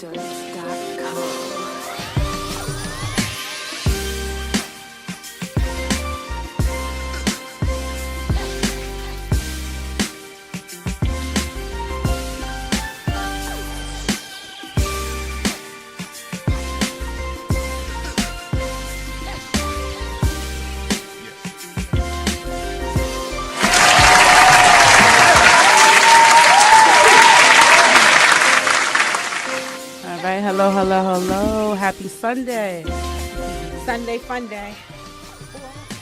Djchillx.com. Hello. Happy Sunday. Sunday fun day.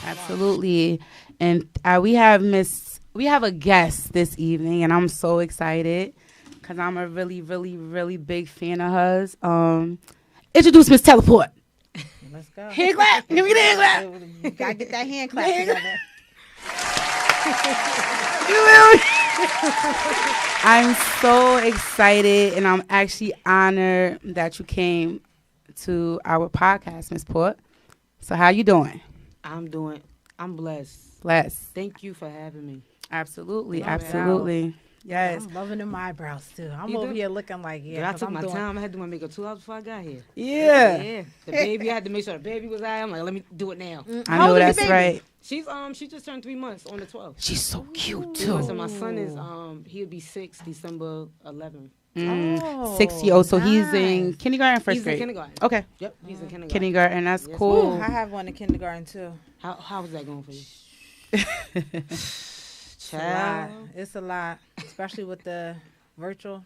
Absolutely. And we have a guest this evening, and I'm so excited because I'm a really big fan of hers. Introduce Miss Teleport. Let's go. Hand clap. Give me the hand clap. You gotta get that hand clap together. I'm so excited, and I'm actually honored that you came to our podcast, Miss Port. So how you doing? I'm blessed. Blessed. Thank you for having me. Absolutely. Yes. I'm loving them eyebrows too. I'm You over do? here looking like, But I took my time. I had to do my makeup 2 hours before I got here. Yeah. The baby, I had to make sure the baby was out. I'm like, let me do it now. I How know old is that's your baby? right. She just turned 3 months on the 12th. She's so cute 3 months, too. and my son is he'll be 6 December 11th. Oh, 6-year-old. So he's in nice. kindergarten, first He's grade. in kindergarten. Okay. Yep, he's in kindergarten. Kindergarten. That's Yes, cool. Ooh, I have one in kindergarten too. How was that going for you? It's a lot. It's a lot, especially with the virtual.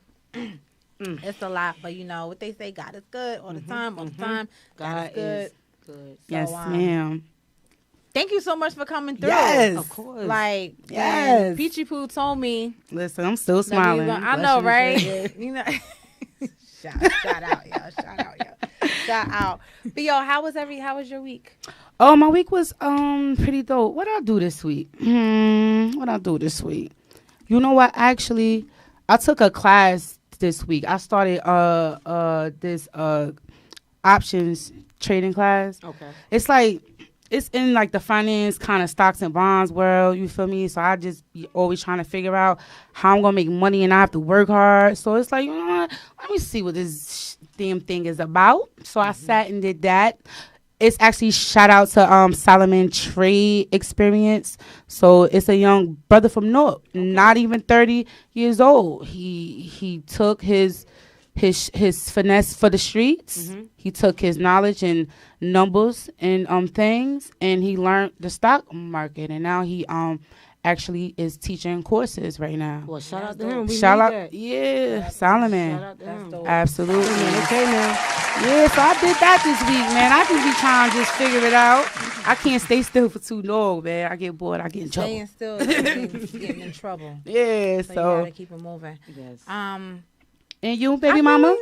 It's a lot, but you know what they say: God is good all the time. All the time, God is good. Good. Yes, So, ma'am. Thank you so much for coming through. Yes. Of course. Like, Yes. when Peachy Poo told me. Listen, I'm still that we smiling. were- I Bless know, you, right? Fred. You know. Shout out, yo. Shout out. But yo, how was your week? Oh, my week was pretty dope. What I do this week? What I do this week? You know what? Actually, I took a class this week. I started this options trading class. Okay. It's like it's in like the finance kind of stocks and bonds world. You feel me? So I just be always trying to figure out how I'm gonna make money and I have to work hard. So it's like, you know what? Let me see what this damn thing is about. So I sat and did that. It's actually shout out to Solomon Trade Experience. So it's a young brother from North, not even 30 years old. He took his finesse for the streets. He took his knowledge and numbers and things, and he learned the stock market. And now he actually is teaching courses right now. Well, shout out to him. We Shout need out, that. yeah, Solomon. Shout out to That's him. dope. Absolutely. Okay now. Yeah, so I did that this week, man. I just be trying to just figure it out. I can't stay still for too long, man. I get bored. I get in trouble. Staying still, is getting in trouble. Yeah, So you so. gotta keep it moving. Yes. And you, baby mama?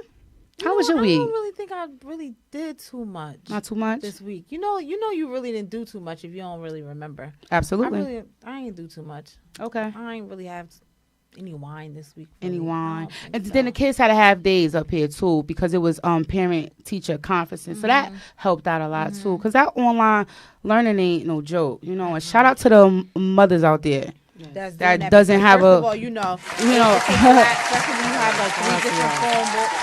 How was your I week? don't really think I really did too much Not too much? this week. You know, you really didn't do too much if you don't really remember. Absolutely. I ain't do too much. Okay. I ain't really have any wine this week. Any really. I wine. don't think And so. then the kids had to have days up here, too, because it was parent-teacher conferences. So that helped out a lot, too, because that online learning ain't no joke, you know. And shout out to the mothers out there. That's that doing doesn't because have first a- of all, you know, especially when you have like 3 different phone books.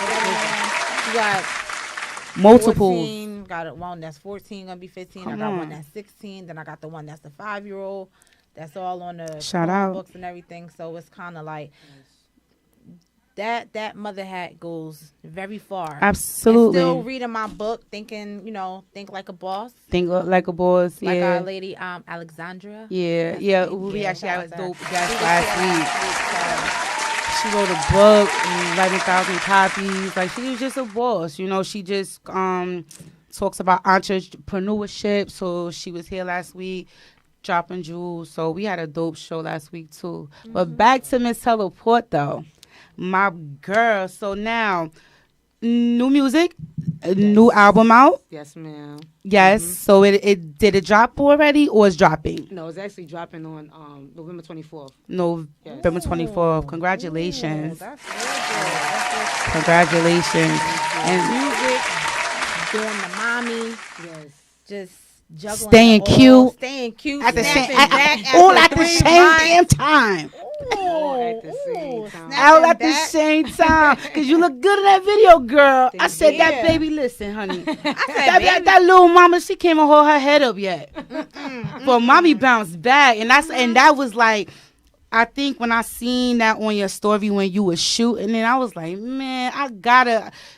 You got Multiple. 14, got one that's 14, gonna be 15. Come I got on. one that's 16. Then I got the one that's the 5-year-old. That's all on the Shout phone out. books and everything. So it's kind of like that mother hat goes very far. Absolutely. And still reading my book, thinking, think like a boss. Think like a boss, Like yeah. our lady Alexandra. Yeah, That's yeah. the name. We Yeah, actually had a shout out dope to her. guest She was last here week. She wrote a book, 11,000 copies. Like, she was just a boss. You know, she just talks about entrepreneurship. So she was here last week, dropping jewels. So we had a dope show last week, too. But back to Miss Teleport, though. My girl. So now, new music, a new album out. Yes, ma'am. Yes. So it did it drop already or is dropping? No, it's actually dropping on November 24th. November 24th. Congratulations. Ooh, that's real good. That's real good. Congratulations. And Music, doing the mommy, Yes. just juggling. Staying it all, cute. Staying cute. at the same, snapping back all after at the 3 same months. damn time. All at the same time. Out at the same time. Because you look good in that video, girl. I said, that baby, listen, honey. That little mama, she can't even hold her head up yet. But mommy bounced back. And that was like, I think when I seen that on your story when you was shooting, and I was like, man,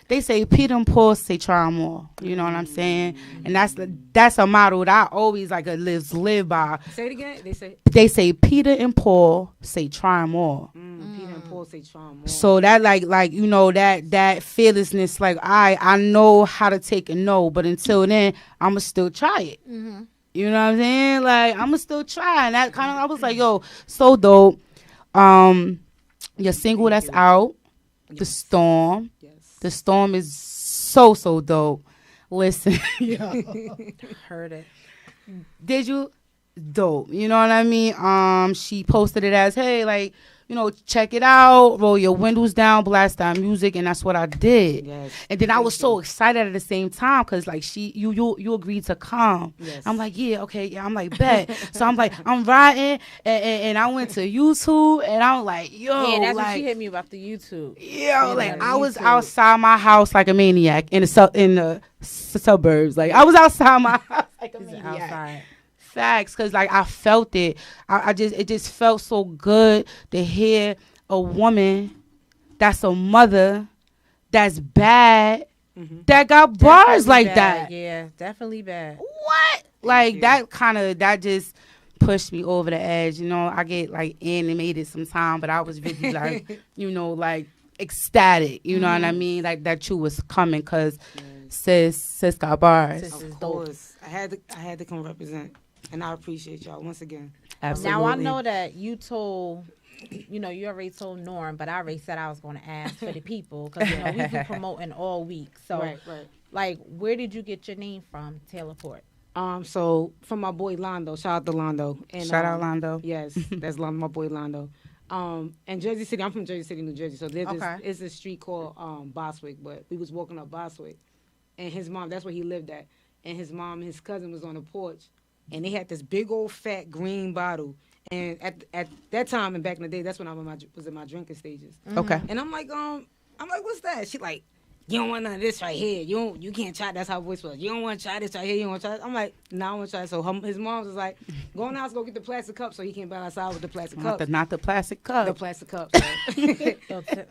they say Peter and Paul say try more. You know what I'm saying? And that's a motto that I always like live by. Say it again. They say Peter and Paul say try more. Peter and Paul say try more. So that like you know that fearlessness, like I know how to take a no, but until then I'ma still try it. Mm-hmm. You know what I'm saying? Like, I'ma still try. And that kind of, I was like, yo, so dope. Your single that's out, The Storm. Yes. The Storm is so dope. Listen. Heard it. Did you? Dope. You know what I mean? She posted it as, hey, like, you know, check it out, roll your windows down, blast that music, and that's what I did. Yes. And then I was so excited at the same time because, like, you agreed to come. Yes. I'm like, yeah, okay, yeah. I'm like, bet. So I'm like, I'm riding, and I went to YouTube, and I'm like, yo, yeah, that's like, when she hit me about the YouTube. Yo, like I was outside my house like a maniac in the suburbs. Like I was outside my house like a maniac. Outside. Facts, because like I felt it. It just felt so good to hear a woman that's a mother that's bad that got bars like bad. that. Yeah, definitely bad. What? Like that just pushed me over the edge. You know, I get like animated sometimes, but I was really like, you know, like ecstatic. You know what I mean? Like that you was coming because sis got bars. Of course, I had to come represent. And I appreciate y'all once again. Absolutely. Now, I know that you told, you know, you already told Norm, but I already said I was going to ask for the people because, you know, we've been promoting all week. So, right. Like, where did you get your name from, Taylor Port? So, from my boy Londo. Shout out to Londo. And, shout out Londo. Yes, that's Londo, my boy Londo. And Jersey City, I'm from Jersey City, New Jersey. So, there's a street called Boswick, but we was walking up Boswick. And his mom, that's where he lived at. And his mom and his cousin was on the porch. And they had this big old fat green bottle. And at that time and back in the day, that's when I was in my drinking stages. Okay. And I'm like, what's that? She like, you don't want none of this right here. You can't try. That's how her voice was. You don't want to try this right here. You don't want to try this. I'm like, no, I want to try. So his mom was like, go in the house, go get the plastic cup so he can buy outside with the plastic cup. Not the plastic cup. The plastic cup.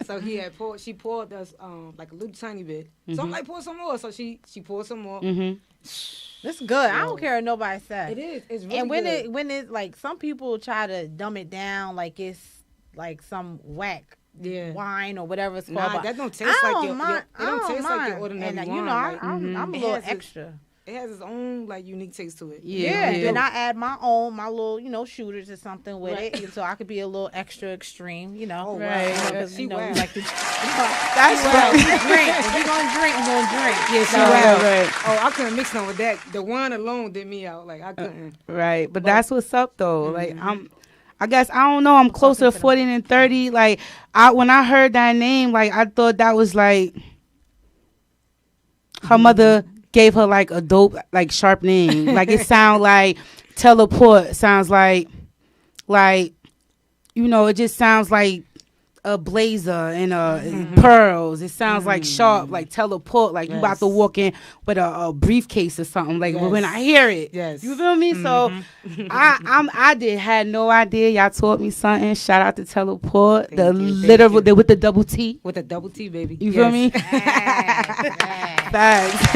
So she poured us like a little tiny bit. So I'm like, pour some more. So she poured some more. It's good. I don't care what nobody says. It is. It's really and good. when it's like some people try to dumb it down like it's like some whack wine or whatever it's called. Nah, that don't taste like your ordinary and, wine. You know, I'm a little extra. It has its own like unique taste to it. Yeah. Then I add my little, you know, shooters or something with it, so I could be a little extra extreme, you know. Oh, right. Because you know, we like to. That's right. Drink. If we're gonna drink, we're gonna drink. Yeah, she right. Oh, I couldn't mix none with that. The wine alone did me out. Like I couldn't. Right, but that's what's up though. Like I guess I don't know. I'm closer to 40 than 30. Like when I heard that name, like I thought that was like her mother gave her like a dope, like sharp name. Like it sound like teleport. Sounds like you know, it just sounds like a blazer and pearls. It sounds like sharp, like teleport. Like you about to walk in with a briefcase or something. Like when I hear it, you feel me? So I had no idea. Y'all taught me something. Shout out to teleport. With the double T. With the double T, baby. You feel me? Thanks.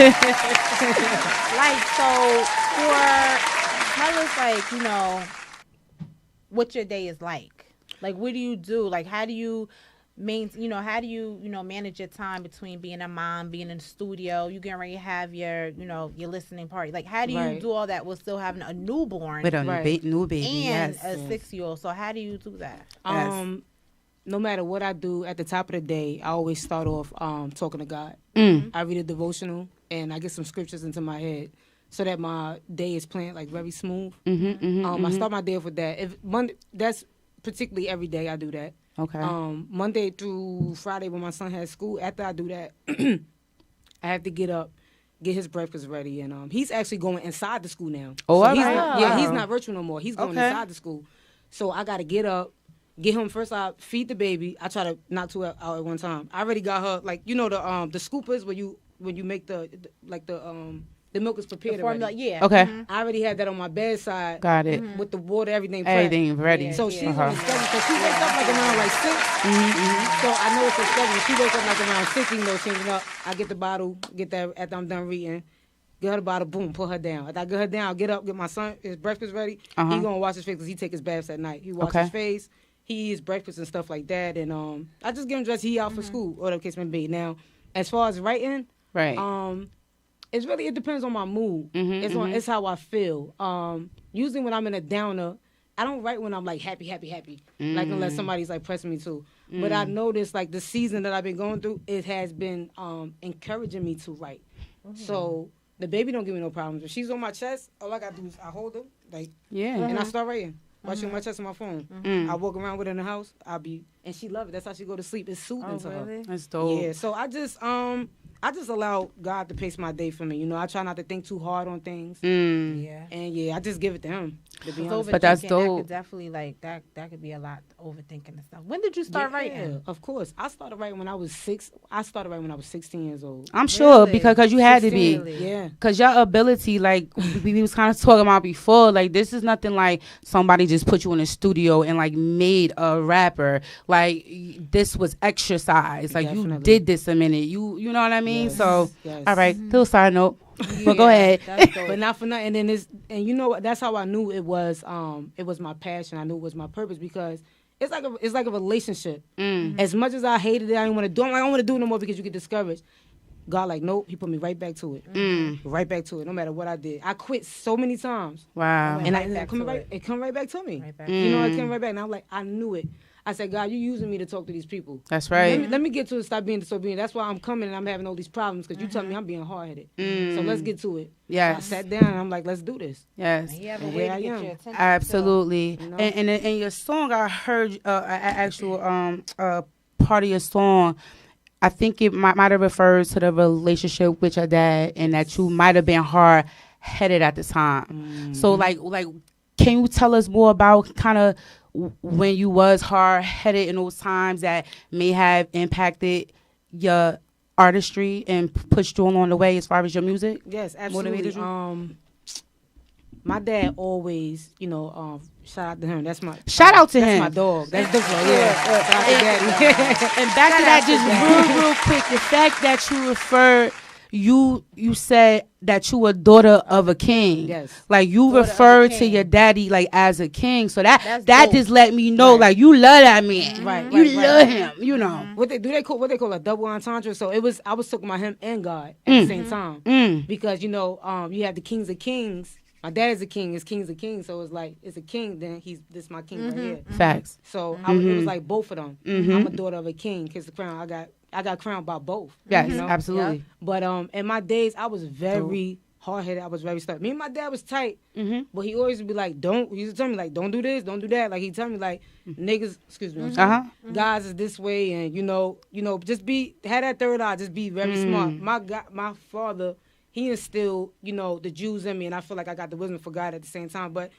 Like tell us like, you know, what your day is like. Like, what do you do? Like, how do you manage your time between being a mom, being in the studio, you getting ready to have your listening party? Like, how do you do all that while still having a newborn? With a new baby, and a 6-year-old. So how do you do that? No matter what I do, at the top of the day, I always start off talking to God. I read a devotional, and I get some scriptures into my head so that my day is planned, like, very smooth. I start my day off with that. That's particularly every day I do that. Okay. Monday through Friday when my son has school, after I do that, I have to get up, get his breakfast ready, and he's actually going inside the school now. Oh, so he's not virtual no more. He's going inside the school. So I got to get up, get him first. I feed the baby. I try to knock two out at one time. I already got her like the scoopers when you make the milk is prepared formula, already. yeah. Okay. I already had that on my bedside. Got it. With the water, everything prepped. Everything ready. Yeah. So she's on the schedule. So she wakes up like around like 6. So I know it's a schedule. She wakes up like around 6, you know, changing up. I get the bottle, get that after I'm done reading. Get her the bottle, boom, put her down. After I get her down, I'll get up, get my son, his breakfast ready. He gonna wash his face because he take his baths at night. He wash his face. He eats breakfast and stuff like that. And I just get him dressed. He out for school, or whatever case may be. Now, as far as writing, it's really, it depends on my mood. It's how I feel. Usually when I'm in a downer, I don't write when I'm like happy. Like unless somebody's like pressing me to. But I noticed like the season that I've been going through, it has been encouraging me to write. So the baby don't give me no problems. If she's on my chest, all I gotta do is I hold her, like, and I start writing. Watching my chest on my phone. I walk around with her in the house. And she love it. That's how she go to sleep. It's soothing to her. That's dope. Yeah. So I just allow God to pace my day for me. You know, I try not to think too hard on things. Yeah. And I just give it to him. To be honest. But that's dope. That could definitely that could be a lot overthinking and stuff. When did you start writing? Of course. I started writing when I was 6. I started writing when I was 16 years old. I'm sure because you had to be. Yeah. Because your ability, like we was kind of talking about before, like this is nothing like somebody just put you in a studio and like made a rapper. Like this was exercise. Like you did this a minute. You know what I mean? Yes. So all right, little side note. But go ahead. But not for nothing. And then and you know what? That's how I knew it was my passion. I knew it was my purpose because it's like a relationship. As much as I hated it, I didn't want to do it. I don't want to do it no more because you get discouraged. God, like, nope, he put me right back to it. Right back to it, no matter what I did. I quit so many times. Wow. And it come right back to me. You know, it came right back. And I'm like, I knew it. I said, God, you're using me to talk to these people. That's right. Let me get to it. Stop being disobedient. That's why I'm coming and I'm having all these problems because you tell me I'm being hard-headed. So let's get to it. Yes. So I sat down and I'm like, let's do this. Yes. And you have a way to get your attention. Absolutely. So, and in your song, I heard an actual part of your song. I think it might have refers to the relationship with your dad and that you might have been hard-headed at the time. So like, can you tell us more about kind of when you was hard-headed in those times that may have impacted your artistry and pushed you along the way as far as your music? Yes, absolutely. My dad always, shout out to him. That's my shout out to him. That's my dog. That's different. Yeah. Shout out to daddy. And back to that, just real quick, the fact that you referred. You said that you were daughter of a king. Yes. Like you referred to your daddy like as a king. So that dope. just let me know like you love that man. Right. You love him, you know. What they call a double entendre. So I was talking about him and God at the same time. Because you have the kings of kings. My dad is a king, his king's a king, so it's like it's a king, then this my king right here. Facts. So it was like both of them. I'm a daughter of a king, kiss the crown. I got crowned by both. Yes, absolutely. Yeah. But in my days, I was very hard-headed. I was very stubborn. Me and my dad was tight, but he always would be like, he used to tell me, like, don't do this, don't do that. Like, he'd tell me, like, niggas, excuse me, guys is this way, and, just have that third eye, just be very smart. My father, he instilled, the Jews in me, and I feel like I got the wisdom for God at the same time, but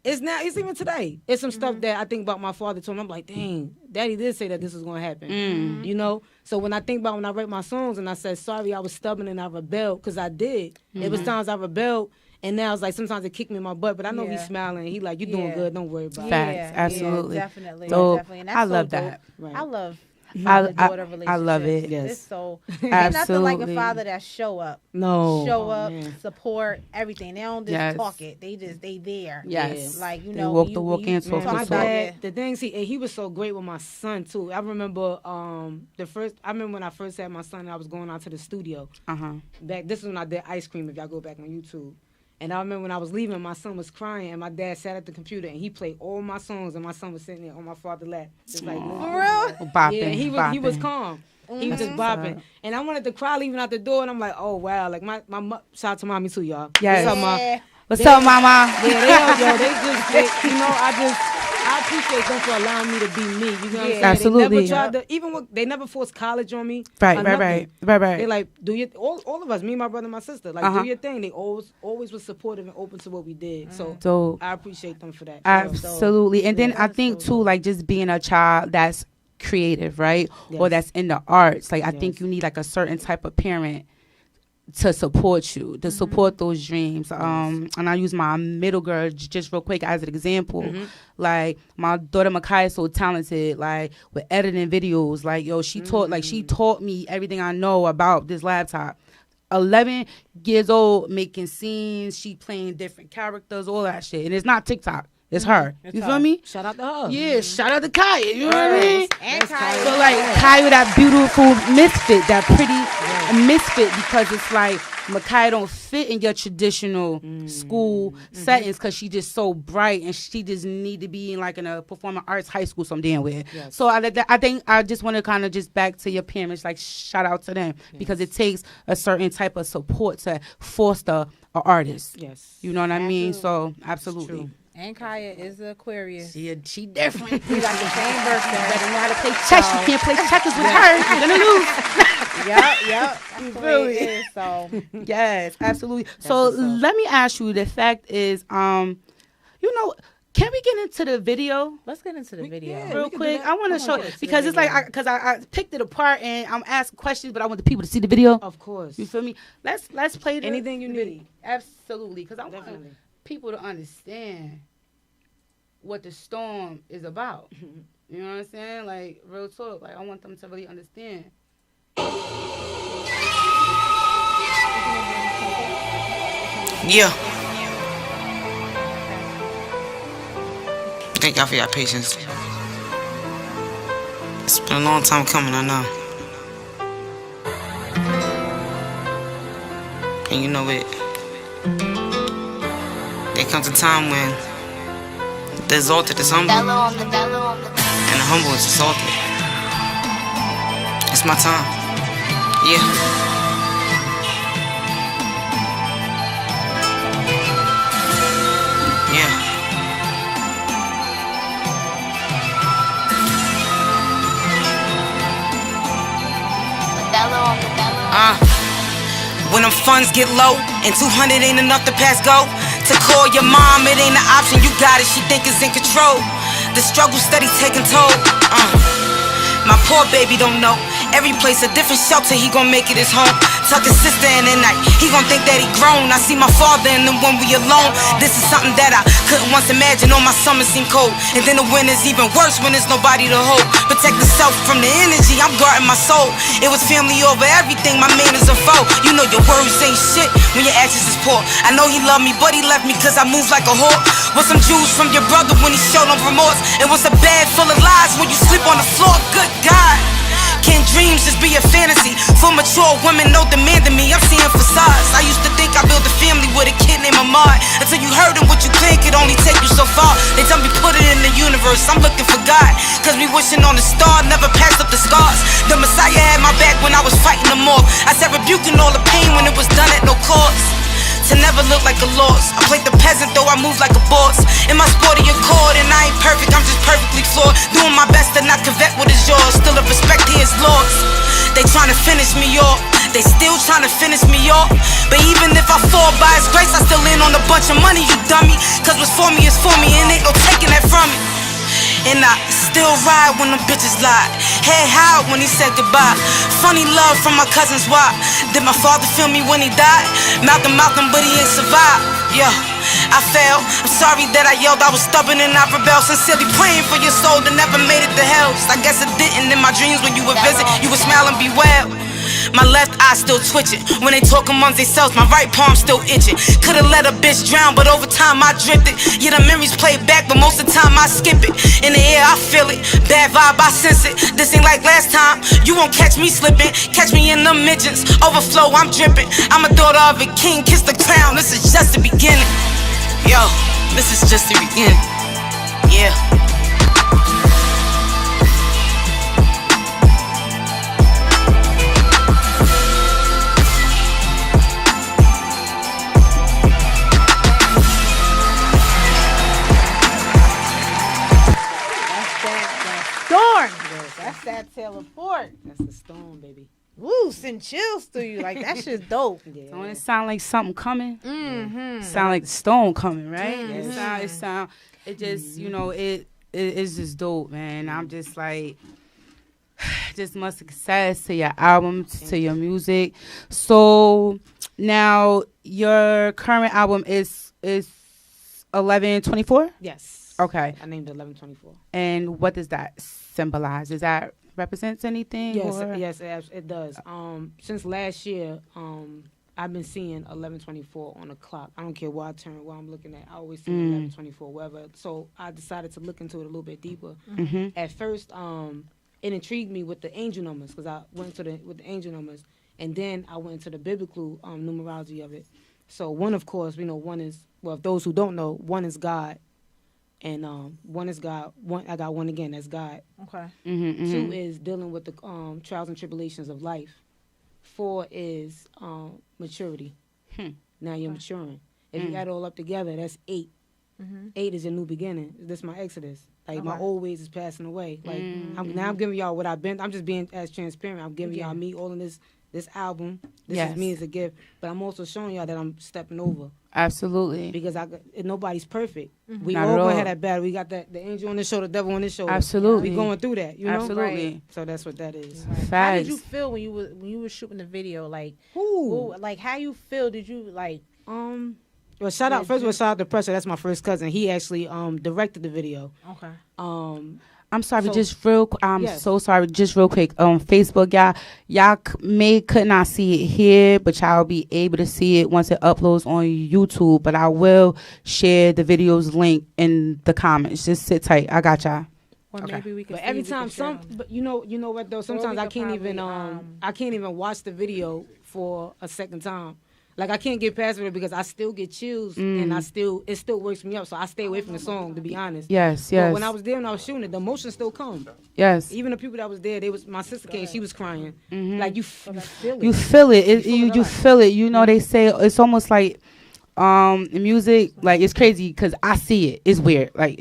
it's even today. It's some stuff that I think about my father told me. I'm like, dang, daddy did say that this was going to happen. So when I think about when I write my songs and I said, sorry, I was stubborn and I rebelled, because I did. It was times I rebelled, and now it's like sometimes it kicked me in my butt, but I know he's smiling. He like, you're doing good. Don't worry about it. Facts, absolutely. Yeah, definitely. So, definitely. And that's I love that. Right. I love father-daughter relationship. I love it. Yes. It's so absolutely. Nothing like a father that show up. No. Show up, support, everything. They don't just talk it. They there. Yes. Like, they walk the walk and talk my the dad, the things he was so great with my son too. I remember when I first had my son, I was going out to the studio. This is when I did Ice Cream, if y'all go back on YouTube. And I remember when I was leaving, my son was crying, and my dad sat at the computer, and he played all my songs, and my son was sitting there on my father's lap. Just like, for real? Bopping, yeah, he was calm. He was just bopping. And I wanted to cry leaving out the door, and I'm like, oh, wow. Like, my shout out to mommy, too, y'all. Yes. What's up, Ma? What's up, mama? Yeah, I appreciate them for allowing me to be me. You know what I'm saying? Absolutely. They never tried to, they never forced college on me. Right. They like, do your, all of us, me, my brother, and my sister, like, do your thing. They always was supportive and open to what we did. So I appreciate them for that. Absolutely. And then I think, too, like, just being a child that's creative, right? Yes. Or that's in the arts. Like, I think you need, like, a certain type of parent to support you, to support those dreams. And I use my middle girl just real quick as an example. Like, my daughter Makai is so talented, like, with editing videos. Like, yo, she taught me everything I know about this laptop. 11 years old, making scenes, she playing different characters, all that shit. And it's not TikTok. It's her. You feel me? Shout out to her. Yeah, shout out to Kaya. You know what I mean? And Kaya. So, like, Kaya, that beautiful misfit, that pretty misfit, because it's like, Makai don't fit in your traditional school settings because she just so bright and she just need to be in, like, in a performing arts high school some damn where. Yes. So I think I just want to kind of just back to your parents, like, shout out to them because it takes a certain type of support to foster an artist. Yes. You know what I mean? So, absolutely. And Kaya is an Aquarius. She different. We got the same birthday. You better know how to play chess. You can't play checkers with her. You're going to lose. Yep. Really? So yes, absolutely. So let me ask you. The fact is, can we get into the video? Let's get into the video real quick. I want to show because it's like I picked it apart and I'm asking questions, but I want the people to see the video. Of course, you feel me? Let's play anything you need. Absolutely, because I want people to understand what the storm is about. You know what I'm saying? Like, real talk. Like, I want them to really understand. Yeah. Thank y'all for your patience. It's been a long time coming, I know. And you know it. There comes a time when the exalted is humble, and the humble is exalted. It's my time. Yeah. When them funds get low and 200 ain't enough to pass go, to call your mom, it ain't an option, you got it, she think it's in control. The struggle steady taking toll. My poor baby don't know. Every place a different shelter, he gon' make it his home. Tuck his sister in at night, he gon' think that he grown. I see my father in them when we alone. This is something that I couldn't once imagine. All my summers seem cold, and then the winter's even worse when there's nobody to hold. Protect the self from the energy, I'm guarding my soul. It was family over everything, my man is a foe. You know your words ain't shit when your actions is poor. I know he loved me, but he left me cause I moved like a whore. Was some Jews from your brother when he showed no remorse. It was a bed full of lies when you sleep on the floor. Good God. Can dreams just be a fantasy? For mature women, no demanding me. I'm seeing facades. I used to think I built a family with a kid named Ahmad. Until you heard him, what you think could only take you so far. They tell me put it in the universe. I'm looking for God, cause we wishing on the star, never passed up the scars. The Messiah had my back when I was fighting them off. I said rebuking all the pain when it was done at no cost. To never look like a loss. I played the peasant though I move like a boss. In my sporty accord and I ain't perfect, I'm just perfectly flawed. Doing my best to not covet what is yours. Still a respect he is lost. They tryna finish me off. They still tryna finish me off. But even if I fall by his grace, I still in on a bunch of money, you dummy. Cause what's for me is for me and ain't no taking that from me. And I still ride when them bitches lied. Head high when he said goodbye. Funny love from my cousin's wife. Did my father feel me when he died? Mouth him, but he ain't survived. Yeah, I fell. I'm sorry that I yelled. I was stubborn and I rebelled. Sincerely praying for your soul that never made it to hell. I guess it didn't. In my dreams when you would visit, you would smile and be well. My left eye still twitching. When they talk amongst themselves, my right palm still itching. Could've let a bitch drown, but over time I drifted. Yeah, the memories play back, but most of the time I skip it. In the air, I feel it. Bad vibe, I sense it. This ain't like last time. You won't catch me slipping. Catch me in the midgets. Overflow, I'm dripping. I'm a daughter of a king. Kiss the crown. This is just the beginning. Yo, this is just the beginning. Yeah. short. That's the storm, baby. Woo, send chills through you. Like, that shit's dope. Yeah. Don't it sound like something coming? Mm-hmm. Sound like the storm coming, right? Mhm. It just, you know, it's just dope, man. I'm just like, just much success to your album, to your music. So now your current album is 1124? Yes. Okay. I named it 1124. And what does that symbolize? Does that represents anything? Yes, it does. Since last year, I've been seeing 1124 on the clock. I don't care where I turn, where I'm looking at. I always see 1124, wherever. So I decided to look into it a little bit deeper. Mm-hmm. At first, it intrigued me with the angel numbers because I went with the angel numbers, and then I went into the biblical numerology of it. So one, of course, we know one is, well, those who don't know, one is God. And one is God. One, I got one again. That's God. Okay. Mm-hmm, mm-hmm. 2 is dealing with the trials and tribulations of life. 4 is maturity. Now you're maturing. If you add it all up together, that's 8. 8 is a new beginning. This is my exodus. Like my old ways is passing away. Like now I'm giving y'all what I've been. I'm just being as transparent. I'm giving y'all me all in this album. This is me as a gift. But I'm also showing y'all that I'm stepping over. Absolutely. Because nobody's perfect. We Not all at all. gonna have that battle. We got the angel on this shoulder, the devil on this shoulder. Absolutely. We going through that, you know? Absolutely. Right. So that's what that is. How did you feel when you were shooting the video? Like, like how you feel? Did you like? Well, shout out to Pressure. That's my first cousin. He actually directed the video. Okay. I'm sorry, So- just real. I'm Yes. so sorry. Just real quick. Facebook, y'all could not see it here, but y'all will be able to see it once it uploads on YouTube. But I will share the video's link in the comments. Just sit tight. I got y'all. Or maybe we can. But every time but you know what though, sometimes we I could can't even I can't even watch the video for a second time. Like I can't get past it because I still get chills and it still works me up. So I stay away from the song, to be honest. Yes. But when I was there and I was shooting it, the emotion still come. Yes. Even the people that was there, my sister came, she was crying. Like you feel it. You feel it. You feel it. You know, they say it's almost like music, like it's crazy because I see it. It's weird, like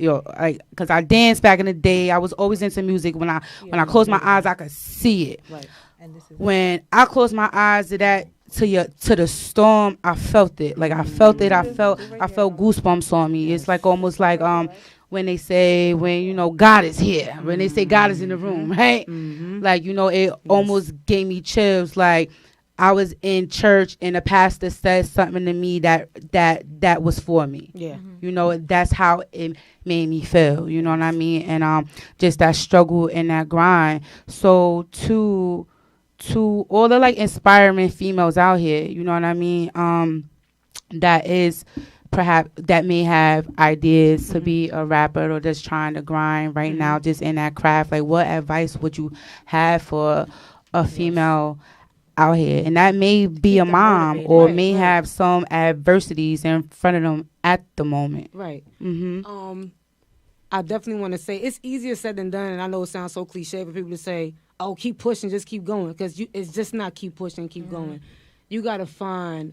because I danced back in the day. I was always into music. When I close my eyes, I could see it. Right. And this is When I close my eyes to that, to the storm, I felt it. Like I felt it. I felt goosebumps on me. It's like almost like when they say God is here. When they say God is in the room, right? Like it almost gave me chills. Like I was in church and the pastor said something to me that was for me. Yeah. That's how it made me feel. You know what I mean? And just that struggle and that grind. So to all the like inspiring females out here, you know what I mean? That is perhaps that may have ideas to be a rapper or just trying to grind right now, just in that craft. Like, what advice would you have for a female out here? And that may be a mom or may have some adversities in front of them at the moment. Right. Mm-hmm. I definitely want to say it's easier said than done, and I know it sounds so cliche for people to say, "Oh, keep pushing, just keep going," because it's just not keep pushing, keep going. You gotta find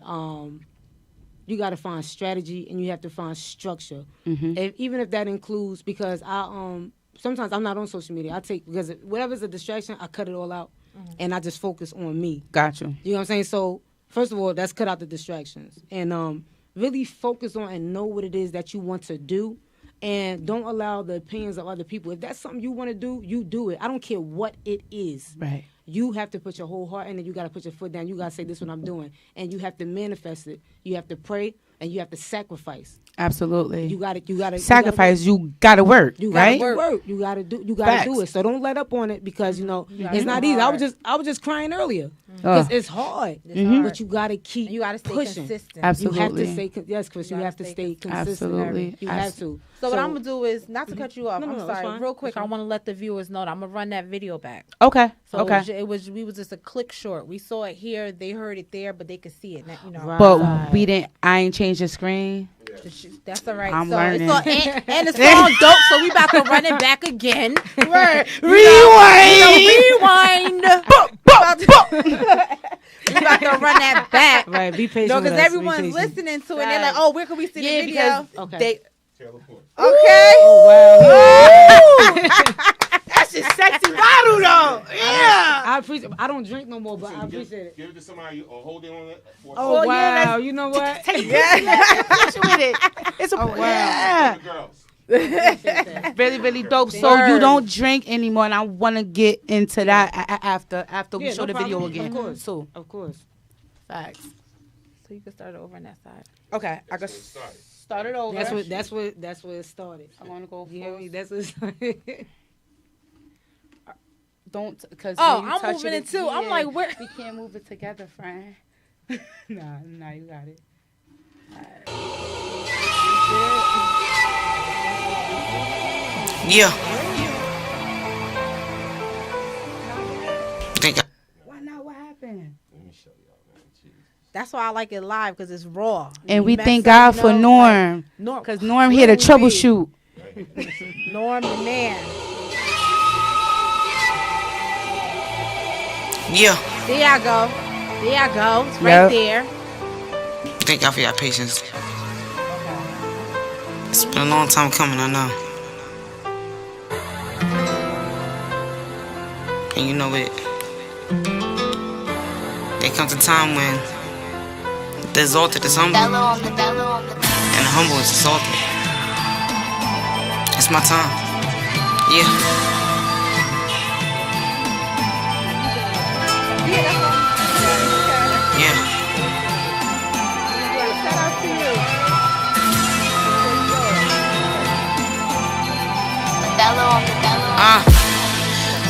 strategy, and you have to find structure. Even if that includes, because I sometimes I'm not on social media. Because whatever's a distraction, I cut it all out, and I just focus on me. Got you. You know what I'm saying? So first of all, that's cut out the distractions, and really focus on and know what it is that you want to do. And don't allow the opinions of other people. If that's something you want to do, you do it. I don't care what it is. Right. You have to put your whole heart in it. You got to put your foot down. You got to say, this is what I'm doing. And you have to manifest it. You have to pray, and you have to sacrifice. Absolutely. You got to sacrifice. You got to work. You right? got to work. You got to do it. So don't let up on it because it's not easy. I was just crying earlier because it's hard. But you got to keep. You got to stay pushing. consistent. Absolutely. You have to stay. Yes, Chris. You have to stay consistent. Absolutely. You have to. So what I'm gonna do is not to cut you off. No, I'm it's sorry, fine. real quick. I want to let the viewers know that I'm gonna run that video back. Okay. So okay. we was just a click short. We saw it here, they heard it there, but they could see it. Right. But we didn't. I ain't changed the screen. That's all right. I'm so learning. And the song dope. So we about to run it back again. Right. Rewind. Rewind. We about to run that back. Right. Be patient. No, because everyone's listening to it. They're like, "Oh, where can we see the video?" Okay. Okay. Oh, wow. That shit sexy bottle though. Yeah. I appreciate. I don't drink no more, but I appreciate it. Give it to somebody or hold it on it. Oh wow! You know what? Take picture with it. It's a yeah. Really, really dope. So you don't drink anymore, and I want to get into that after we show the video again. Of course. So, of course. Facts. So you can start it over on that side. Okay, I can start it over. That's what it started. I want to go. You hear me? That's what it started. Don't, because I'm moving it too. I'm like, where? We can't move it together, friend. Nah, you got it. Yeah. Why not? What happened? Let me show y'all, man. Jeez. That's why I like it live, because it's raw. And we Mess thank up, God for Norm, Norm, because Norm here to troubleshoot. Norm the man. Yeah. There I go. There I go. It's right there. Thank God for your patience. It's been a long time coming, I know. And you know it. There comes a time when the exalted is humble, and the humble is exalted. It's my time. Yeah. Yeah. Shout out to you.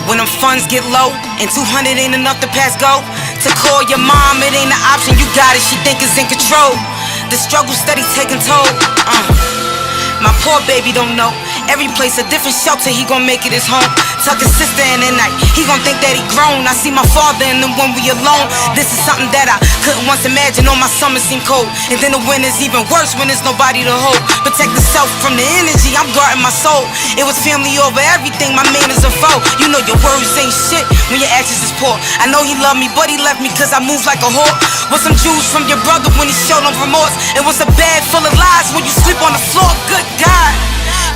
When them funds get low and 200 ain't enough to pass go, to call your mom, it ain't an option, you got it, she think it's in control. The struggle steady taking toll. My poor baby don't know. Every place a different shelter, he gon' make it his home. Tuck his sister in at night, he gon' think that he grown. I see my father in them when we alone. This is something that I couldn't once imagine. All my summers seem cold, and then the winter's even worse when there's nobody to hold. Protect the self from the energy, I'm guarding my soul. It was family over everything, my man is a foe. You know your words ain't shit when your actions is poor. I know he loved me, but he left me cause I move like a whore. Was some Jews from your brother when he showed no remorse. It was a bag full of lies when you sleep on the floor. Good God.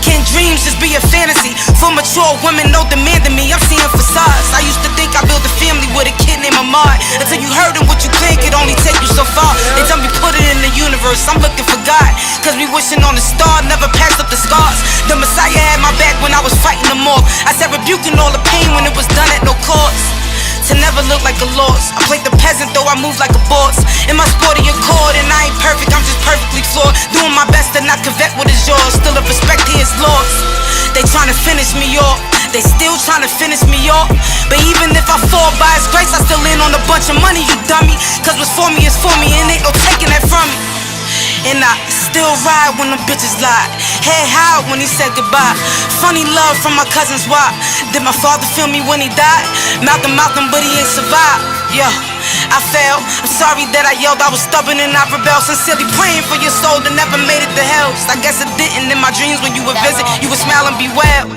Can dreams just be a fantasy? For mature women, no demanding me. I'm seeing facades. I used to think I built a family with a kid named Ahmad. Until you heard him, what you think could only take you so far. They tell me put it in the universe. I'm looking for God, cause we wishing on the star, never passed up the scars. The Messiah had my back when I was fighting them off. I said rebuking all the pain when it was done at no cost. To never look like a loss. I played the peasant though I move like a boss. In my sporty accord, and I ain't perfect, I'm just perfectly flawed. Doing my best to not covet what is yours. Still a respect here is lost. They tryna finish me off. They still tryna finish me off. But even if I fall by his grace, I still in on a bunch of money, you dummy. Cause what's for me is for me, and ain't no taking that from me. And I still ride when them bitches lied. Head high when he said goodbye. Funny love from my cousin's wife. Did my father feel me when he died? Mouth him, but he ain't survived. Yeah, I fell. I'm sorry that I yelled. I was stubborn and I rebelled. Sincerely praying for your soul that never made it to hell. I guess it didn't. In my dreams when you would visit, you would smile and be well.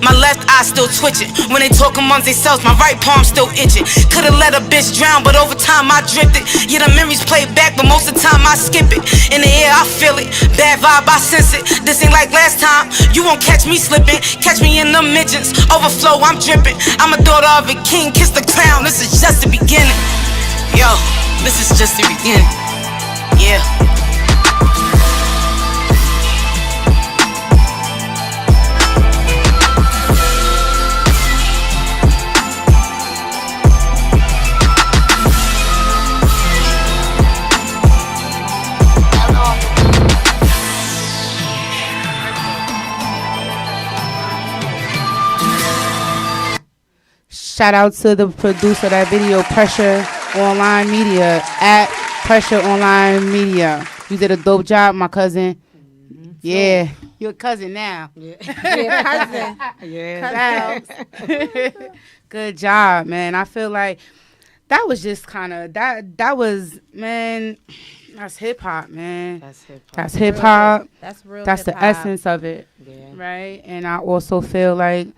My left eye still twitching. When they talk amongst themselves, my right palm still itching. Could've let a bitch drown, but over time I drifted. Yeah, the memories play back, but most of the time I skip it. In the air, I feel it. Bad vibe, I sense it. This ain't like last time. You won't catch me slipping. Catch me in the midgets. Overflow, I'm dripping. I'm a daughter of a king. Kiss the crown. This is just the beginning. Yo, this is just the beginning. Yeah. Shout out to the producer of that video, Pressure Online Media, at Pressure Online Media. You did a dope job, my cousin. Mm-hmm. Yeah, you're a cousin now. Yeah, cousin. Yeah, good job, man. I feel like that was just kind of that was, man. That's hip hop, man. That's hip hop. That's hip hop. That's real. That's the essence of it, right? And I also feel like,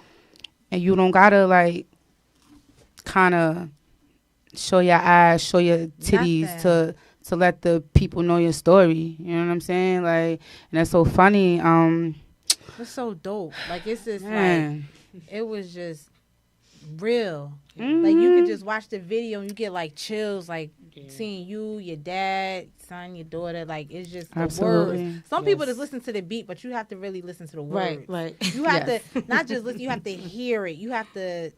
and you don't gotta like kind of show your eyes, show your titties to let the people know your story. You know what I'm saying? Like, and that's so funny. It's so dope. Like, it's just man. like it was just real. Like you could just watch the video and you get like chills, like seeing you, your dad, son, your daughter. Like it's just the words. Some people just listen to the beat, but you have to really listen to the words. Right. You have to not just listen. You have to hear it. You have to,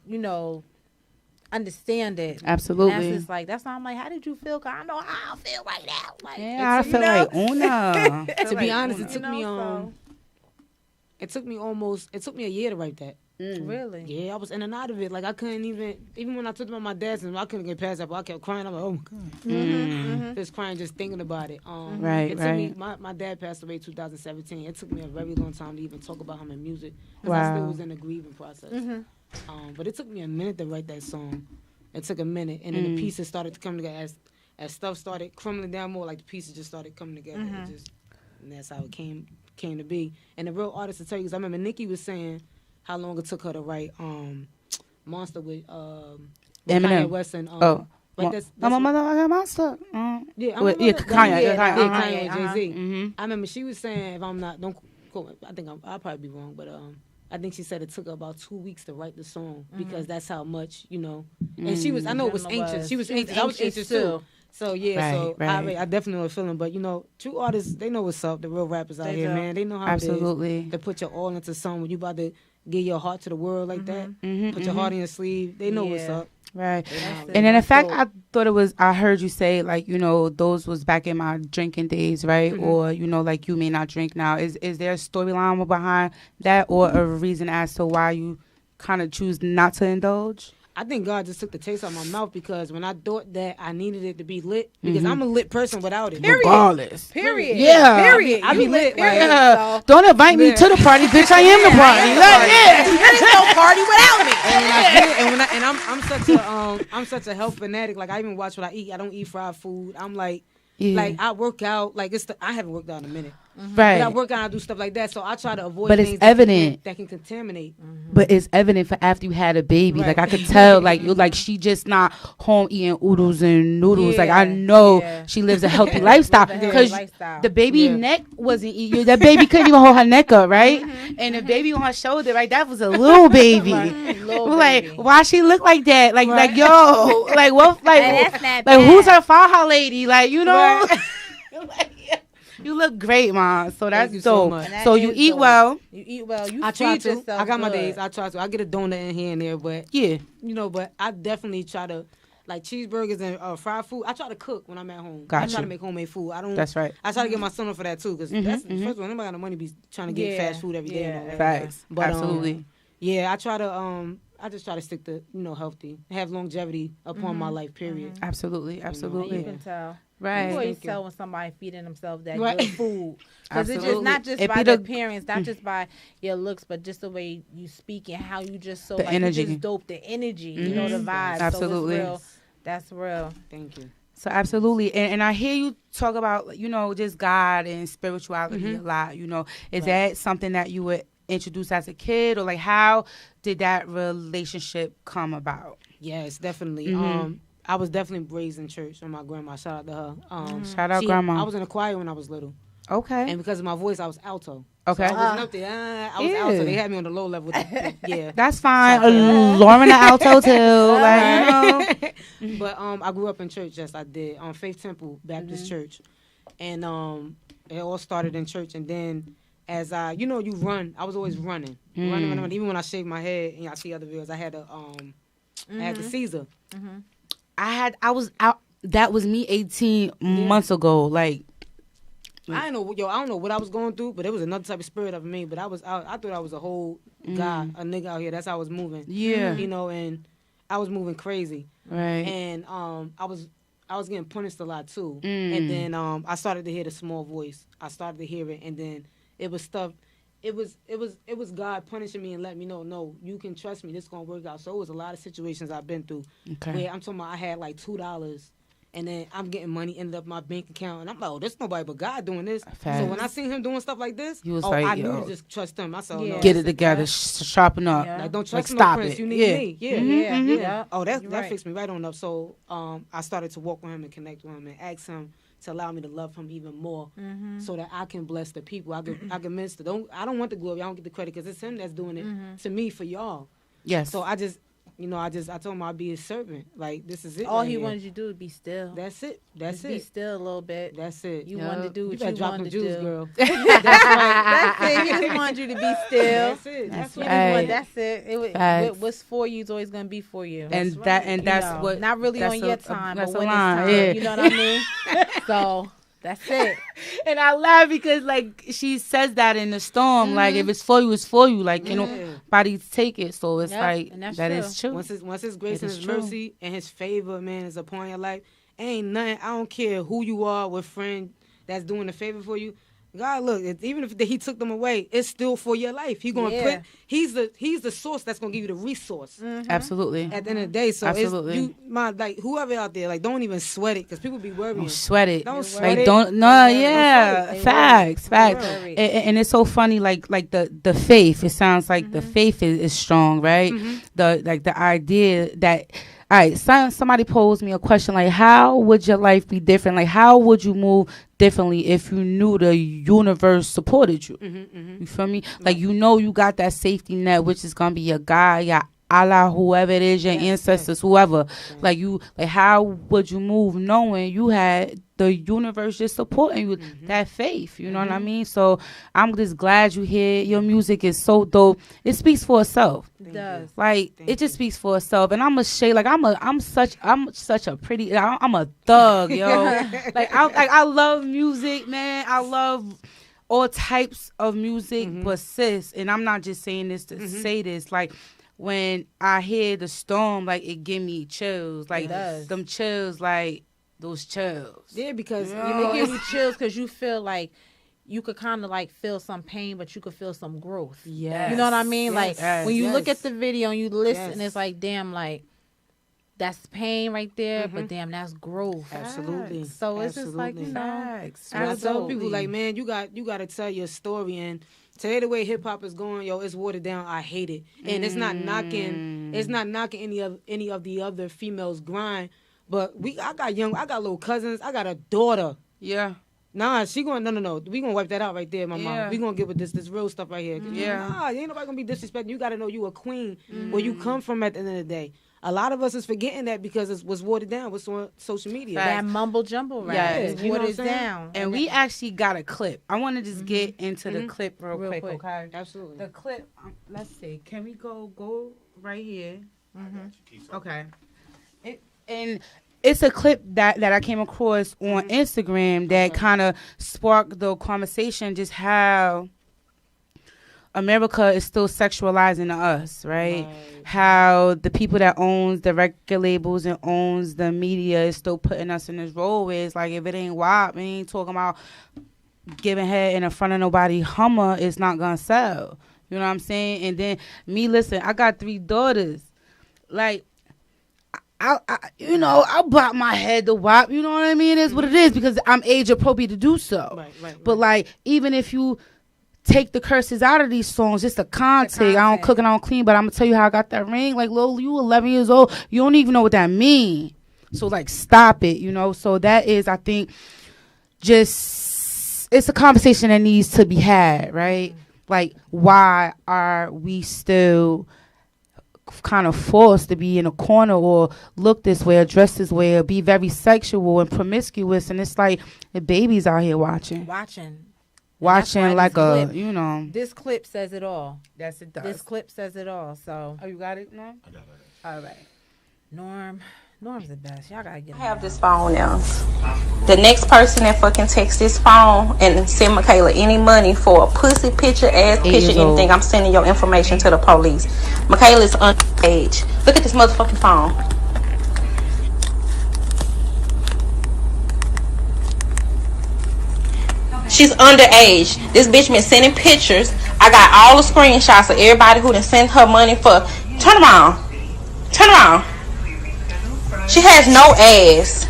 understand it. Absolutely. And that's just like that's why I'm like, how did you feel? 'Cause I know how I feel right now. Like, I feel like Una. To be honest, it took me so. it took me a year to write that. Really? Yeah, I was in and out of it. Like I couldn't even when I took it on my dad's and I couldn't get past that. But I kept crying. I'm like, oh my god, just crying, just thinking about it. Right. It took me. My dad passed away in 2017. It took me a very long time to even talk about him in music because I still was in the grieving process. But it took me a minute to write that song. It took a minute, and then the pieces started to come together as stuff started crumbling down more. Like the pieces just started coming together, and that's how it came to be. And the real artist to tell you, because I remember Nicki was saying how long it took her to write Monster with Eminem. Kanye West and like I'm a motherfucking monster. Kanye Kanye. and Jay-Z. I remember she was saying, if I'm not, don't quote me, I think I'll probably be wrong, but I think she said it took her about 2 weeks to write the song because that's how much, And she was, I know it was anxious. She was anxious. I was anxious too. So yeah, I definitely know the feeling. But true artists, they know what's up. The real rappers out here, man, they know how it is to put your all into something. When you about to give your heart to the world like that, put your heart in your sleeve. They know what's up. Right. And then in fact, I heard you say, like, those was back in my drinking days, right? Or, like you may not drink now. Is there a storyline behind that or a reason as to why you kind of choose not to indulge? I think God just took the taste out of my mouth because when I thought that I needed it to be lit, because I'm a lit person without it. Regardless. Period. Yeah. Period. I be lit. So. Don't invite me to the party, bitch. I am the party. There is no party without me. I'm such a health fanatic. Like I even watch what I eat. I don't eat fried food. I'm like I work out. Like I haven't worked out in a minute. Right. But I work out, I do stuff like that. So I try to avoid things that can contaminate. But it's evident for after you had a baby. Right. Like I could tell, like you like she just not home eating oodles and noodles. Like I know she lives a healthy lifestyle because the baby neck wasn't eating. That baby couldn't even hold her neck up, right? And the baby on her shoulder, right? That was a little baby. Like why she look like that? Like like yo, like what? Like who's her faja lady? Like like, you look great, Mom. So that's dope. So you eat well. You eat well. You I try feed to. yourself I got my good. days. I try to. I get a donut in here and there, but but I definitely try to like cheeseburgers and fried food. I try to cook when I'm at home. I try to make homemade food. I don't. That's right. I try to get my son up for that too, because that's first of all, nobody got the money to be trying to get fast food every day. And all that. Facts. But, absolutely. I try to. I just try to stick to healthy, have longevity upon my life. Period. Absolutely. Absolutely. You can tell. Right. You always tell when somebody feeding themselves that good food. Because it's just not just it by the appearance, not just by your looks, but just the way you speak and how you just so like energy. You just dope the energy, the vibes. Absolutely. So it's real. That's real. Thank you. So absolutely. And I hear you talk about, just God and spirituality a lot, Is that something that you would introduce as a kid, or like how did that relationship come about? Yes, definitely. I was definitely raised in church with my grandma. Shout out to her. Shout out, grandma. I was in a choir when I was little. Okay. And because of my voice, I was alto. Okay. So I wasn't up there. I was alto. They had me on the low level. Yeah. That's fine. Lauren the alto too. But I grew up in church. Yes, I did. Faith Temple Baptist Church, and it all started in church. And then as you run. I was always running. Running. Even when I shaved my head, and I see other videos, I had I had the Caesar. I was out. That was me 18 months ago. Like, I don't know what I was going through, but it was another type of spirit of me. But I was out. I thought I was a whole guy, a nigga out here. That's how I was moving. Yeah. And I was moving crazy. Right. And I was getting punished a lot too. And then I started to hear the small voice. I started to hear it, and then it was stuff. It was God punishing me and letting me know, no, you can trust me. This is gonna work out. So it was a lot of situations I've been through where I'm talking about I had like $2 And then I'm getting money ended up in my bank account, and I'm like, oh, there's nobody but God doing this. Facts. So when I seen him doing stuff like this, You was I like, knew yo, to just trust him. I said, oh, no, get it that's together, sharpen up. Yeah. Like, don't Like, trust no stop Prince. it. You need Yeah. me. Yeah. Yeah. Oh, that You're right. fixed me right on up. So I started to walk with him and connect with him and ask him to allow me to love him even more, so that I can bless the people. I can minister. I don't want the glory. I don't get the credit because it's him that's doing it to me for y'all. Yes. So I just. I told him I'd be his servant. Like, this is it. All right he here. wanted you to do is be still. That's it. That's Just it. Be still a little bit. That's it. You wanted to do You what better you drop wanted them to Jews, do. girl. That's it. He just wanted you to be still. That's it. That's You what just Right. want- That's it. Facts. What's for you is always gonna be for you. and right. that's You know, what not really that's on your time, that's but a when line, it's time. yeah. You know what I mean? So that's it. And I laugh because like she says that in the storm, like if it's for you, it's for you. Like nobody take it. So it's Yep, like and that's that true. is true. Once his grace It and is his true. mercy and his favor, man, is upon your life, ain't nothing. I don't care who you are, what friend that's doing the favor for you. God, look, even if he took them away, it's still for your life. He gonna Yeah. he's the source that's gonna give you the resource Absolutely. at the end of the day. So Absolutely. it's whoever out there, like, don't even sweat it because people be worrying. Don't sweat it. Don't Like sweat it. don't no Don't yeah sweat it. facts worry. and it's so funny like the faith. It sounds like the faith is strong, right? The idea that. All right, somebody posed me a question like, how would your life be different? Like, how would you move differently if you knew the universe supported you? You feel me? Like, you got that safety net, which is going to be your God, your Allah, whoever it is, your ancestors, whoever. Like, how would you move knowing you had the universe just supporting you? That faith, you know what I mean? So I'm just glad you here. Your music is so dope. It speaks for itself. It does. Like it just speaks for itself, and I'm a shade. Like I'm such a pretty. I'm a thug, yo. I love music, man. I love all types of music, but sis, and I'm not just saying this to say this. Like when I hear the storm, like it give me chills. Like them chills, like those chills. Yeah, because It gives you chills because you feel like you could kind of like feel some pain, but you could feel some growth. Yes. You know what I mean? Yes. Like when you look Yes. at the video and you listen, Yes. it's like, damn, like that's pain right there, but damn, that's growth. Absolutely. So it's just like, Absolutely. Facts. And I tell Absolutely. people, like, man, you got to tell your story. And today, the way hip hop is going, yo, it's watered down. I hate it, and it's not knocking any of the other females' grind. But I got little cousins. I got a daughter. Yeah. Nah, she going no. We gonna wipe that out right there, my Yeah. mom. We gonna get with this real stuff right here. Yeah. Nah, ain't nobody gonna be disrespecting. You gotta know you a queen where you come from at the end of the day. A lot of us is forgetting that because it was watered down. What's on social media? That mumble jumble rap. Yes. It's You know what watered I'm saying? down. And we actually got a clip. I want to just get into the clip real quick, okay? Absolutely. The clip, let's see. Can we go right here? Okay. And it's a clip that I came across on Instagram that kind of sparked the conversation, just how America is still sexualizing us, right? How the people that owns the record labels and owns the media is still putting us in this role where it's like, if it ain't WAP, we ain't talking about giving head in front of nobody, Hummer is not gonna sell. You know what I'm saying? And then listen, I got 3 daughters. Like, I bop my head to WAP. You know what I mean? It's what it is because I'm age appropriate to do so. Right. But like, even if you take the curses out of these songs, just the content. I don't cook and I don't clean, but I'm gonna tell you how I got that ring. Like, Lil, you 11 years old, you don't even know what that mean. So like, stop it. So that is, I think, just it's a conversation that needs to be had, right? Like, why are we still kind of forced to be in a corner or look this way or dress this way or be very sexual and promiscuous? And it's like the babies out here watching Watching like a, clip, this clip says it all. Yes, it does. This clip says it all. So, Oh, you got it, no? I got it. All right. Norm's the best. Y'all gotta get I him. have this phone now. The next person that fucking takes this phone and send Michaela any money for a pussy picture, ass 8 picture, years old. anything, I'm sending your information to the police. Michaela is underage. Look at this motherfucking phone. She's underage. This bitch been sending pictures. I got all the screenshots of everybody who done sent her money for. Turn around. Turn around. She has no ass.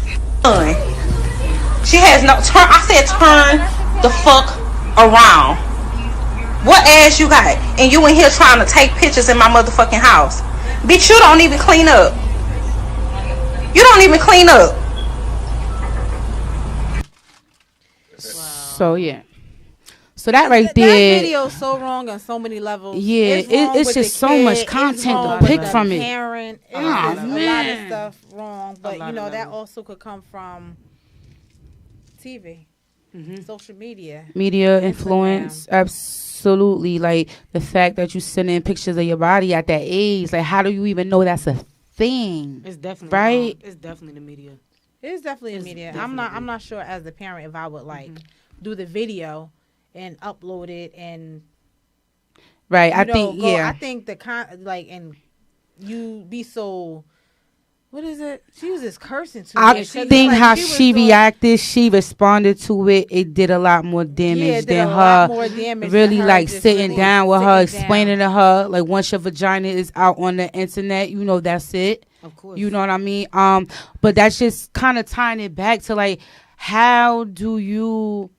She has no turn. I said turn the fuck around. What ass you got? And you in here trying to take pictures in my motherfucking house. Bitch, you don't even clean up. You don't even clean up. So yeah. So that right there. That video is so wrong on so many levels. Yeah, it's just so much content to pick from it. Parent, Oh, a lot of man. stuff wrong, but you know that also could come from TV, social media, influence. Absolutely, like the fact that you sending pictures of your body at that age. Like, how do you even know that's a thing? It's definitely right. It's definitely the media. It's definitely the media. I'm not sure as the parent if I would like do the video and upload it and right. I think the and you be so. What is it? She was just cursing too. I think how she reacted, she responded to it. It did a lot more damage than her really like sitting down with her, explaining to her like once your vagina is out on the internet, you know that's it. Of course. You know what I mean? But that's just kind of tying it back to like how do you.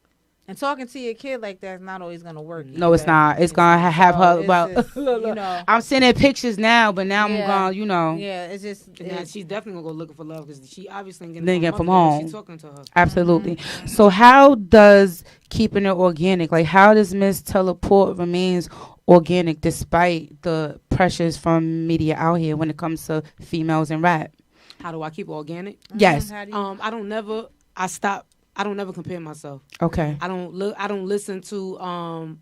And talking to your kid like that's not always gonna work. No, it's not. It's gonna have her. Well, you know, I'm sending pictures now, but now I'm gonna, you know. Yeah, it's just. She's definitely gonna go looking for love because she obviously didn't get from home. She's talking to her. Absolutely. So how does keeping it organic? Like how does Miss Teleport remains organic despite the pressures from media out here when it comes to females in rap? How do I keep it organic? Yes. I don't never compare myself. Okay. I don't listen to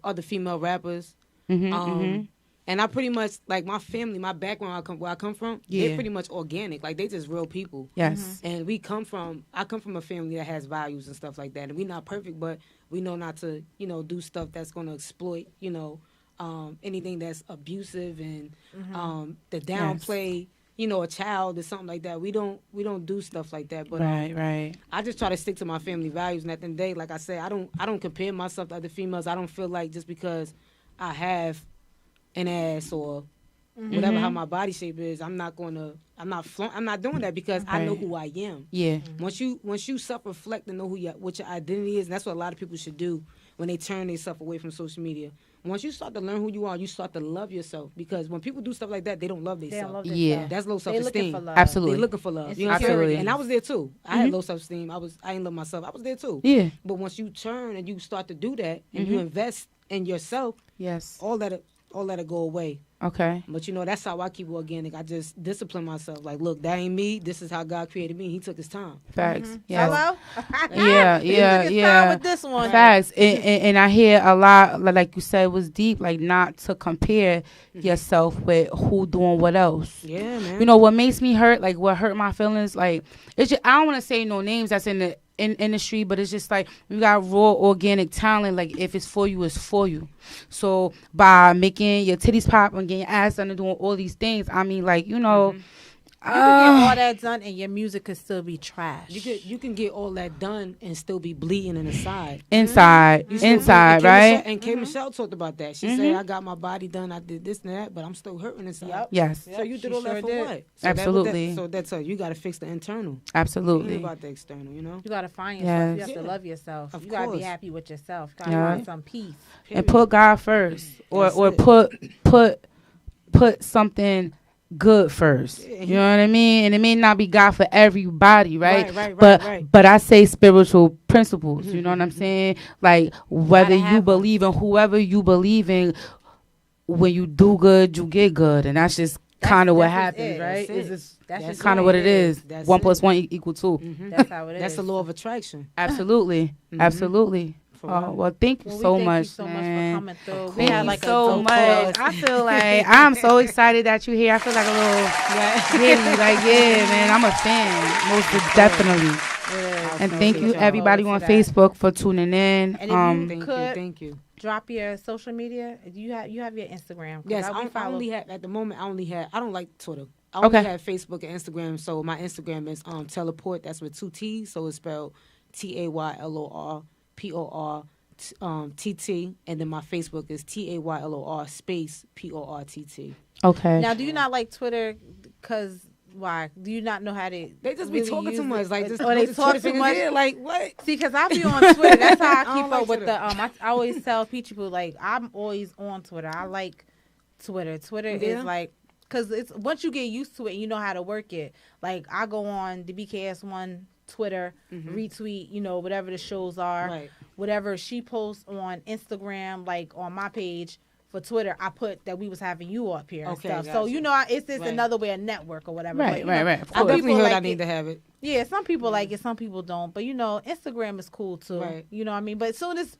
other female rappers. And I pretty much like my family, my background, where I come from. They're pretty much organic. Like they just real people. Yes. And I come from a family that has values and stuff like that. And we're not perfect, but we know not to do stuff that's gonna exploit anything that's abusive and the downplay. A child or something like that. We don't do stuff like that. But right. I just try to stick to my family values. And at the end of the day, like I said, I don't compare myself to other females. I don't feel like just because I have an ass or whatever how my body shape is, I'm not doing that because I know who I am. Yeah. Once you self-reflect and know what your identity is, and that's what a lot of people should do when they turn themselves away from social media. Once you start to learn who you are, you start to love yourself. Because when people do stuff like that, they don't love themselves. Yeah. That's low self-esteem. Absolutely. They're looking for love. You know Absolutely. And I was there too. I had low self-esteem. I didn't love myself. I was there too. Yeah. But once you turn and you start to do that and you invest in yourself, yes, all that'll go away. Okay. But that's how I keep it organic. I just discipline myself. Like, look, that ain't me. This is how God created me. He took his time. Facts. Yes. Hello? Yeah. He took his time with this one. Facts. And I hear a lot, like you said, was deep, like not to compare yourself with who doing what else. Yeah, man. You know, what makes me hurt, like what hurt my feelings, like, it's just, I don't want to say no names that's in the industry, but it's just like you got raw organic talent. Like if it's for you, it's for you. So by making your titties pop and getting your ass done and doing all these things, I mean, like, You can get all that done and your music could still be trash. You can get all that done and still be bleeding inside, right? And K. Michelle talked about that. She said, I got my body done, I did this and that, but I'm still hurting inside. Yep. Yes. So you did all that for what? So absolutely. So that's you got to fix the internal. Absolutely. Ain't about the external, You got to find yourself. Yes. You have to love yourself. Of You got to be course. happy with yourself. You got to find some peace. And put God first, or put something good first. You know what I mean? And it may not be God for everybody, right? Right. But I say spiritual principles. You know what I'm saying? Like whether you believe in whoever you believe in, when you do good, you get good, and that's just kind of what happens, right? That's kind of what it is. 1 + 1 = 2. That's how it is. That's the law of attraction. Absolutely, absolutely. Oh, well, thank you so much, Thank you so much man. for coming through. Thank you so much. I feel like I'm so excited that you're here. I feel like a little giddy. Like, yeah, man, I'm a fan, most definitely. And thank you, everybody on Facebook, for tuning in. And if you could Thank you. drop your social media. You have your Instagram. Yes, I only have at the moment. I don't like Twitter. I only have Facebook and Instagram. So my Instagram is Teleport. That's with 2 T's. So it's spelled TAYLORPORTT. And then my Facebook is TAYLOR space PORTT. Okay. Now, do you not like Twitter because Why? Do you not know how to? They just be really talking use too much. it? Like, just or they just talk Twitter too fingers much. in, like, what? See, because I be on Twitter. That's how I don't keep like up with Twitter. the. I always tell people like I'm always on Twitter. I like Twitter. Twitter Yeah. is like because it's once you get used to it, and you know how to work it. Like I go on the BKS1 Twitter, retweet, whatever the shows are, Right. whatever she posts on Instagram, like on my page. For Twitter, I put that we was having you up here and Okay, stuff. So gotcha. It's just Right. another way of network or whatever. Right, But, right. Of I course. definitely heard I like need it. to have it. Yeah, some people like it, some people don't. But Instagram is cool too. Right. You know what I mean? But as soon as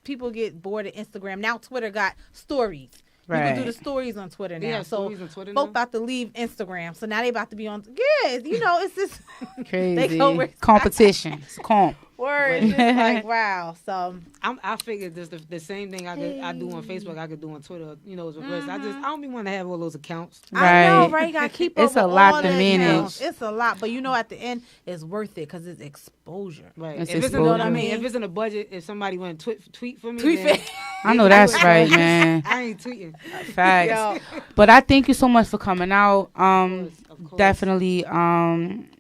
people get bored of Instagram, now Twitter got stories. You Right. can do the stories on Twitter They now. have So stories on Twitter both now? about to leave Instagram. So now they about to be on. Yeah, it's just Crazy. They go where- Competition. It's comp. word. It's just like wow. So I figured this the same thing I do on Facebook. I could do on Twitter. It's reverse. I don't be wanting to have all those accounts. I know, Right. right? You gotta keep up It's a with lot all to the manage. accounts. It's a lot, but at the end, it's worth it because it's exposure. Right. It's If it's in exposure. the, I mean, if it's in a budget, if somebody want to tweet for me, Tweet then for- I know that's right, man. I ain't tweeting. Facts. Yo. But I thank you so much for coming out. Of course. Definitely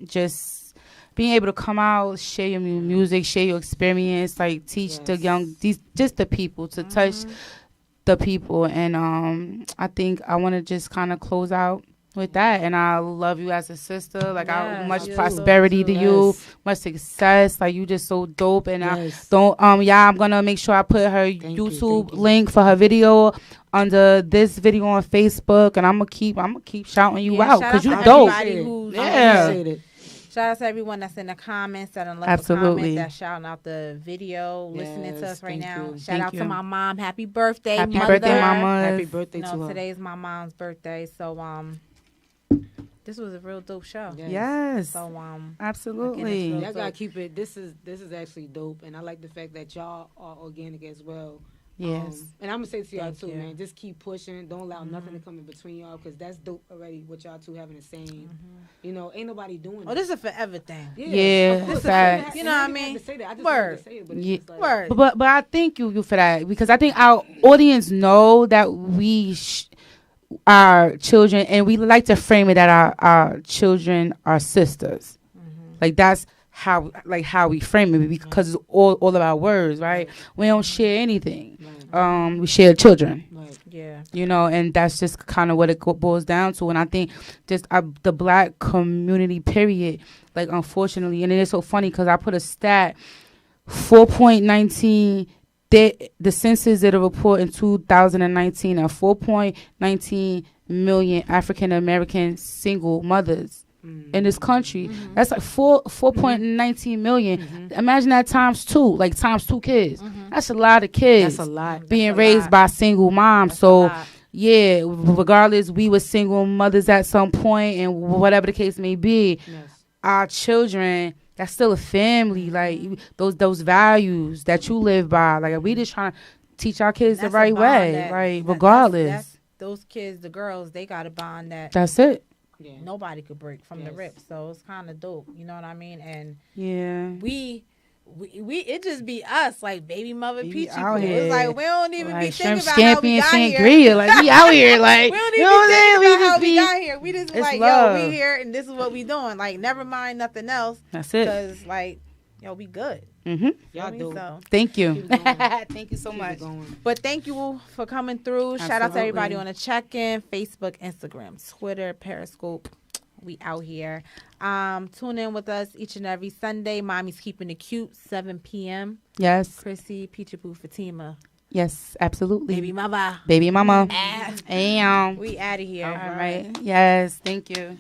just being able to come out, share your music, share your experience, like teach the young, just the people, to touch the people. And I think I want to just kind of close out with that. And I love you as a sister. Like Yes, much you prosperity to too. you, Yes. much success. Like you just so dope. And Yes. I'm gonna make sure I put her YouTube thank you. link for her video under this video on Facebook. And I'm gonna keep shouting you out shout because out you to dope. everybody who's- Yeah. Appreciate it. Shout out to everyone that's in the comments that left a Absolutely. comment, that's shouting out the video, listening to Yes, us right thank now. you. Shout Thank out you. to my mom. Happy birthday, Happy mother. birthday, mama. Happy birthday to her. Today's my mom's birthday, so this was a real dope show. Yes. Yes. So Absolutely. Again, Y'all gotta keep it. This is actually dope, and I like the fact that y'all are organic as well. Yes. And I'm gonna say to y'all Thank too, you. man, just keep pushing. Don't allow nothing to come in between y'all, because that's dope already. What y'all two having the same, ain't nobody doing. Oh, this is a forever thing. Yeah, of course. facts. You know what I And mean? didn't have to say that. I just Word. wanted to say it, but it's Yeah. just like, Word. But I thank you for that, because I think our audience know that we our children, and we like to frame it that our children are sisters. Like that's how we frame it, because it's all about words, right? We don't share anything. We share children. Right. Yeah. And that's just kind of what it boils down to. And I think just the black community, period, like unfortunately, and it is so funny because I put a stat, 4.19, the census did a report in 2019 of 4.19 million African American single mothers in this country. That's like 4.19 million. Imagine that times two, like times two kids. That's a lot of kids. That's a lot. Being That's a raised lot. by single moms. That's a So lot. yeah, regardless, we were single mothers at some point, and whatever the case may be, Yes. our children, that's still a family. Like those values that you live by. Like we just trying to teach our kids the That's a right bond way, that- right? that- Regardless. that's those kids, the girls, they got a bond that That's it. Yeah. nobody could break from the Yes. rip. So it's kind of dope. You know what I mean? And Yeah. we it just be us, like baby mother We peachy. out Poo. here. It's like we don't even be Like thinking shrimp about how scampi we and got here. sangria. Like we out here, like We don't you even know what I'm saying? think about how just we be- got here. We just it's like, love. yo, we here and this is what we doing. Like, never mind nothing else. That's it. Because, like, yo, we good. Mm-hmm. Y'all Feel me? dope. So, Thank you. Keep going. Thank you so Keep much. it going. but thank you for coming through. Shout out to Absolutely. everybody on the check-in, Facebook, Instagram, Twitter, Periscope. We out here. Tune in with us each and every Sunday. Mommy's Keeping It Cute, 7 p.m. Yes. Chrissy, Peachapoo, Fatima, Yes. Absolutely. baby mama. Baby mama. Ah, And we out of here. all right. Yes. Thank you.